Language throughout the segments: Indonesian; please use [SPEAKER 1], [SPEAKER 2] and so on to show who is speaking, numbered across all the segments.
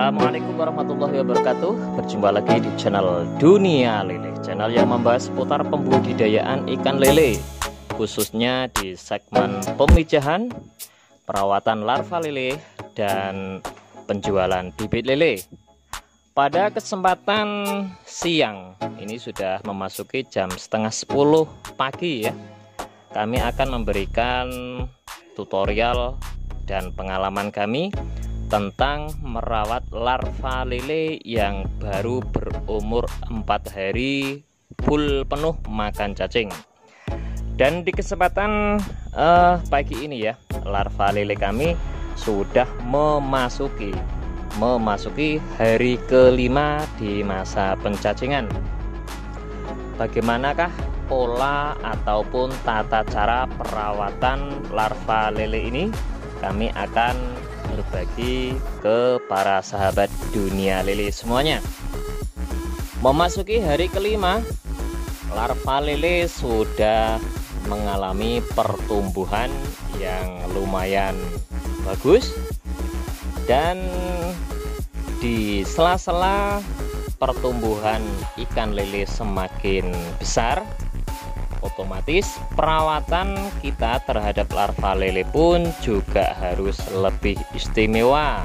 [SPEAKER 1] Assalamualaikum warahmatullahi wabarakatuh. Berjumpa lagi di channel Dunia Lele, channel yang membahas seputar pembudidayaan ikan lele, khususnya di segmen pemijahan, perawatan larva lele, dan penjualan bibit lele. Pada kesempatan siang ini sudah memasuki jam setengah 10 pagi ya, kami akan memberikan tutorial dan pengalaman kami tentang merawat larva lele yang baru berumur 4 hari full penuh makan cacing. Dan di kesempatan pagi ini ya, larva lele kami sudah memasuki hari kelima di masa pencacingan. Bagaimanakah pola ataupun tata cara perawatan larva lele ini? Kami akan berbagi ke para sahabat dunia lele semuanya. Memasuki hari kelima, larva lele sudah mengalami pertumbuhan yang lumayan bagus, dan di sela-sela pertumbuhan ikan lele semakin besar, otomatis perawatan kita terhadap larva lele pun juga harus lebih istimewa.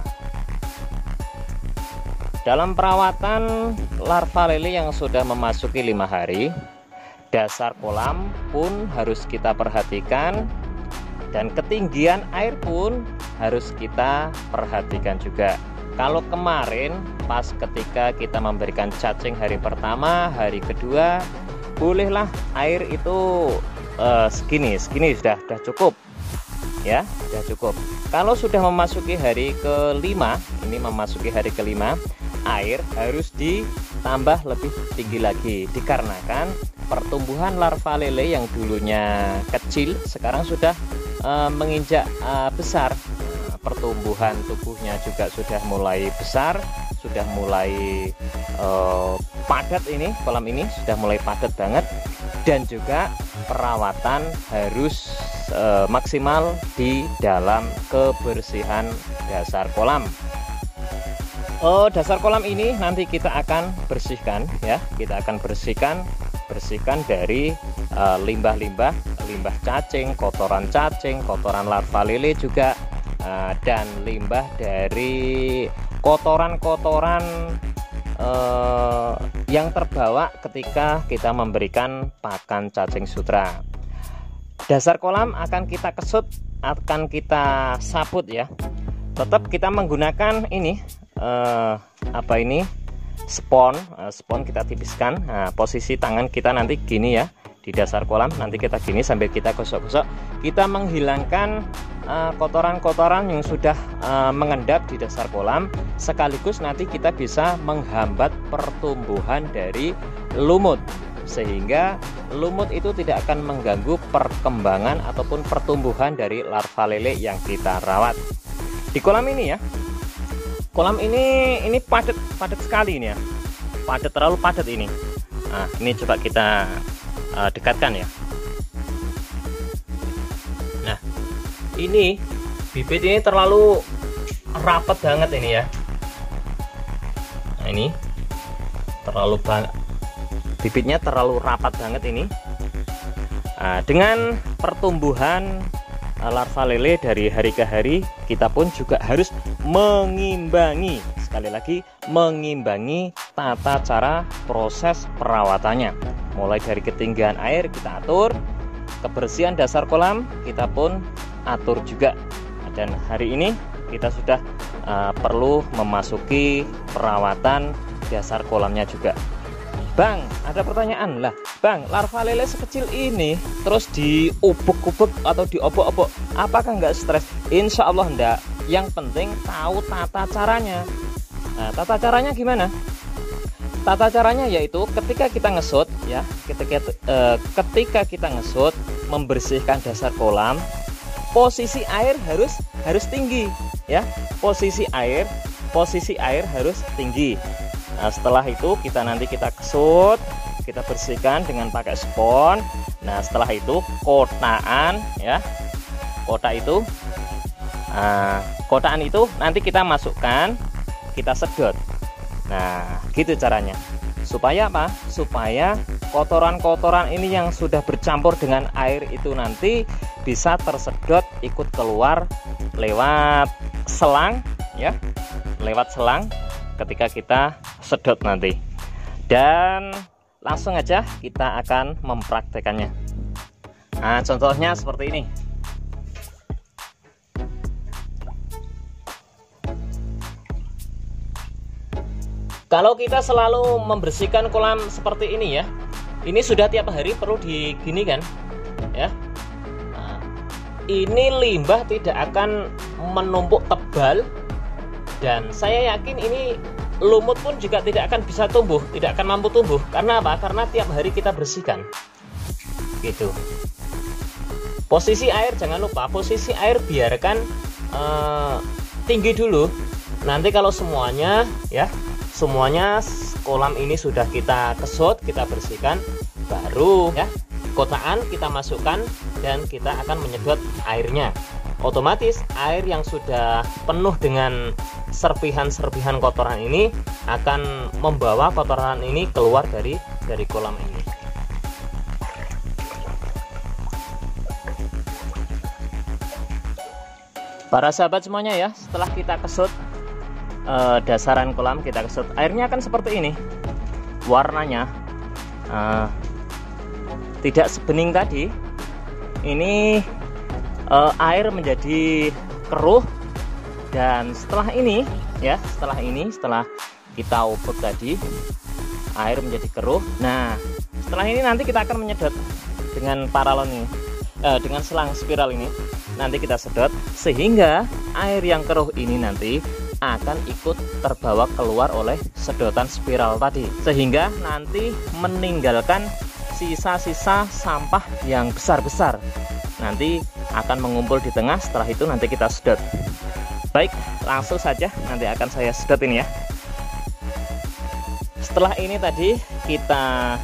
[SPEAKER 1] Dalam perawatan larva lele yang sudah memasuki 5 hari, dasar kolam pun harus kita perhatikan, dan ketinggian air pun harus kita perhatikan juga. Kalau kemarin pas ketika kita memberikan cacing hari pertama, hari kedua, bolehlah air itu segini sudah cukup ya, sudah cukup. Kalau sudah memasuki hari kelima, ini memasuki hari kelima, air harus ditambah lebih tinggi lagi, dikarenakan pertumbuhan larva lele yang dulunya kecil sekarang sudah menginjak besar. Pertumbuhan tubuhnya juga sudah mulai besar, sudah mulai padat, ini kolam ini sudah mulai padat banget, dan juga perawatan harus maksimal di dalam kebersihan dasar kolam. Dasar kolam ini nanti kita akan bersihkan ya, kita akan bersihkan dari limbah cacing, kotoran larva lele juga, dan limbah dari kotoran yang terbawa ketika kita memberikan pakan cacing sutra. Dasar kolam akan kita kesut, akan kita sabut ya. Tetap kita menggunakan ini spon kita tipiskan. Nah, posisi tangan kita nanti gini ya, di dasar kolam nanti kita gini sambil kita gosok-gosok, kita menghilangkan kotoran-kotoran yang sudah mengendap di dasar kolam, sekaligus nanti kita bisa menghambat pertumbuhan dari lumut, sehingga lumut itu tidak akan mengganggu perkembangan ataupun pertumbuhan dari larva lele yang kita rawat. Di kolam ini ya, kolam ini padat sekali ini ya, terlalu padat ini. Nah, ini coba kita dekatkan ya. Nah, ini bibit ini terlalu rapat banget ini ya. Nah, ini bibitnya terlalu rapat banget ini. Nah, dengan pertumbuhan larva lele dari hari ke hari, kita pun juga harus mengimbangi, sekali lagi mengimbangi tata cara proses perawatannya. Mulai dari ketinggian air kita atur, kebersihan dasar kolam kita pun atur juga. Dan hari ini kita sudah perlu memasuki perawatan dasar kolamnya juga. Bang, ada pertanyaan lah, Bang, larva lele sekecil ini terus diubek-ubek atau diobok-obok, apakah nggak stres? Insya Allah enggak. Yang penting tahu tata caranya. Nah, tata caranya gimana? Tata caranya yaitu ketika kita ngesut ya, ketika kita ngesut membersihkan dasar kolam, posisi air harus tinggi ya. Posisi air harus tinggi. Nah, setelah itu nanti kita kesut, kita bersihkan dengan pakai spon. Nah, setelah itu kotaan ya, kotaan itu nanti kita masukkan kita sedot. Nah, gitu caranya. Supaya apa? Supaya kotoran-kotoran ini yang sudah bercampur dengan air itu nanti bisa tersedot ikut keluar lewat selang ya. Lewat selang ketika kita sedot nanti. Dan langsung aja kita akan mempraktekannya. Nah, contohnya seperti ini. Kalau kita selalu membersihkan kolam seperti ini ya, ini sudah tiap hari perlu diginikan ya. Nah, ini limbah tidak akan menumpuk tebal, dan saya yakin ini lumut pun juga tidak akan bisa tumbuh, tidak akan mampu tumbuh. Karena apa? Karena tiap hari kita bersihkan gitu. Posisi air, jangan lupa posisi air biarkan tinggi dulu. Nanti kalau semuanya ya, semuanya kolam ini sudah kita kesut, kita bersihkan, baru ya kotaan kita masukkan dan kita akan menyedot airnya. Otomatis air yang sudah penuh dengan serpihan-serpihan kotoran ini akan membawa kotoran ini keluar dari kolam ini. Para sahabat semuanya ya, setelah kita kesut dasaran kolam, kita kesut, airnya akan seperti ini warnanya, tidak sebening tadi. Ini air menjadi keruh, dan setelah ini ya, setelah kita ubek tadi air menjadi keruh. Nah, setelah ini nanti kita akan menyedot dengan paralon ini, dengan selang spiral ini nanti kita sedot, sehingga air yang keruh ini nanti akan ikut terbawa keluar oleh sedotan spiral tadi, sehingga nanti meninggalkan sisa-sisa sampah yang besar-besar, nanti akan mengumpul di tengah. Setelah itu nanti kita sedot. Baik, langsung saja nanti akan saya sedot ini ya. Setelah ini tadi kita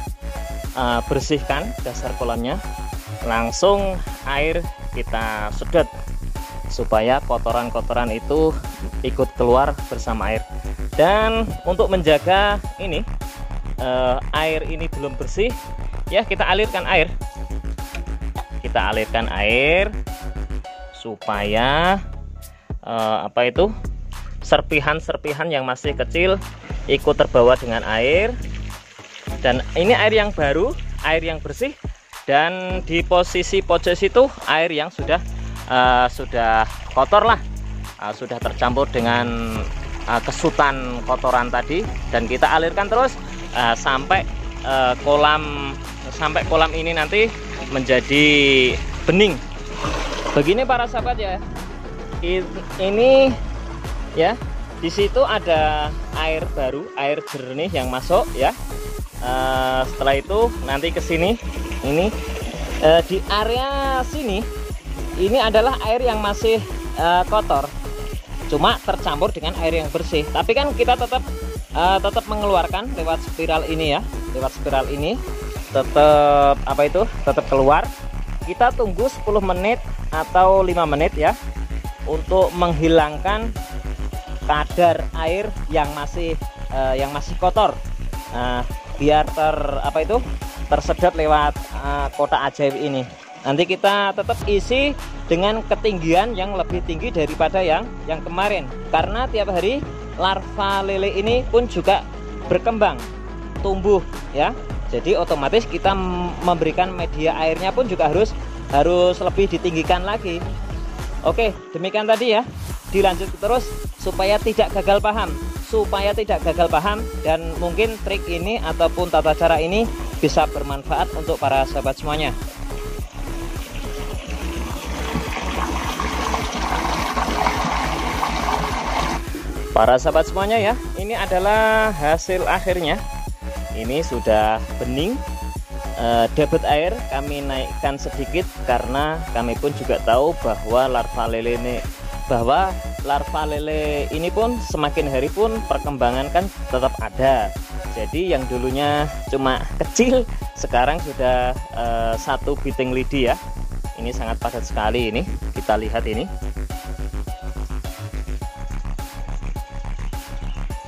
[SPEAKER 1] bersihkan dasar kolamnya, langsung air kita sedot supaya kotoran-kotoran itu ikut keluar bersama air. Dan untuk menjaga ini air ini belum bersih ya, kita alirkan air, supaya serpihan-serpihan yang masih kecil ikut terbawa dengan air. Dan ini air yang baru, air yang bersih, dan di posisi pojok situ air yang sudah kotor lah, sudah tercampur dengan kesutan kotoran tadi, dan kita alirkan terus sampai kolam ini nanti menjadi bening. Begini para sahabat ya, ini ya, di situ ada air baru, air jernih yang masuk ya. Setelah itu nanti ke sini, ini di area sini ini adalah air yang masih kotor, cuma tercampur dengan air yang bersih. Tapi kan kita tetap mengeluarkan lewat spiral ini ya, lewat spiral ini tetap keluar. Kita tunggu 10 menit atau 5 menit ya, untuk menghilangkan kadar air yang masih kotor, biar tersedot lewat kotak ajaib ini. Nanti kita tetap isi dengan ketinggian yang lebih tinggi daripada yang kemarin, karena tiap hari larva lele ini pun juga berkembang, tumbuh ya. Jadi otomatis kita memberikan media airnya pun juga harus lebih ditinggikan lagi. Oke, demikian tadi ya. Dilanjut terus supaya tidak gagal paham, dan mungkin trik ini ataupun tata cara ini bisa bermanfaat untuk para sahabat semuanya. Para sahabat semuanya ya, ini adalah hasil akhirnya. Ini sudah bening. Debit air kami naikkan sedikit karena kami pun juga tahu bahwa larva lele ini pun semakin hari pun perkembangan kan tetap ada. Jadi yang dulunya cuma kecil sekarang sudah 1 biting lidi ya. Ini sangat padat sekali ini. Kita lihat ini.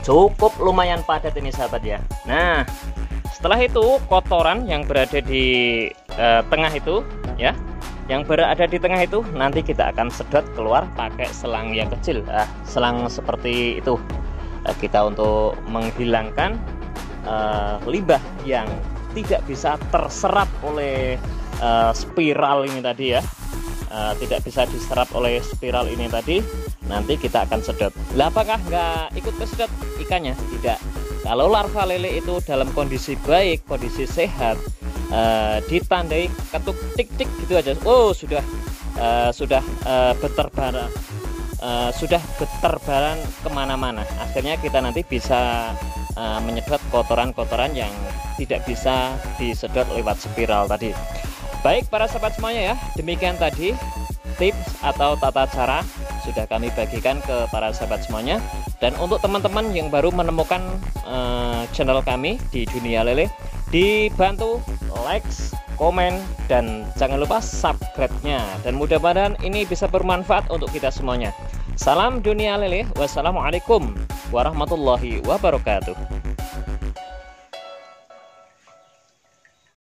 [SPEAKER 1] cukup lumayan padat ini sahabat ya. Nah, setelah itu kotoran yang berada di tengah itu ya, yang berada di tengah itu nanti kita akan sedot keluar pakai selang yang kecil, selang seperti itu. Kita untuk menghilangkan limbah yang tidak bisa terserap oleh spiral ini tadi ya, tidak bisa diserap oleh spiral ini tadi. Nanti kita akan sedot. Lah apakah nggak ikut kesedot ikannya? Tidak. Kalau larva lele itu dalam kondisi baik, kondisi sehat, ditandai ketuk tik-tik gitu aja, oh sudah berterbaran, sudah berterbaran kemana-mana. Akhirnya kita nanti bisa menyedot kotoran-kotoran yang tidak bisa disedot lewat spiral tadi. Baik para sahabat semuanya ya, demikian tadi tips atau tata cara sudah kami bagikan ke para sahabat semuanya. Dan untuk teman-teman yang baru menemukan channel kami di Dunia Lele, dibantu like, komen, dan jangan lupa subscribe-nya. Dan mudah-mudahan ini bisa bermanfaat untuk kita semuanya. Salam Dunia Lele, wassalamualaikum warahmatullahi wabarakatuh.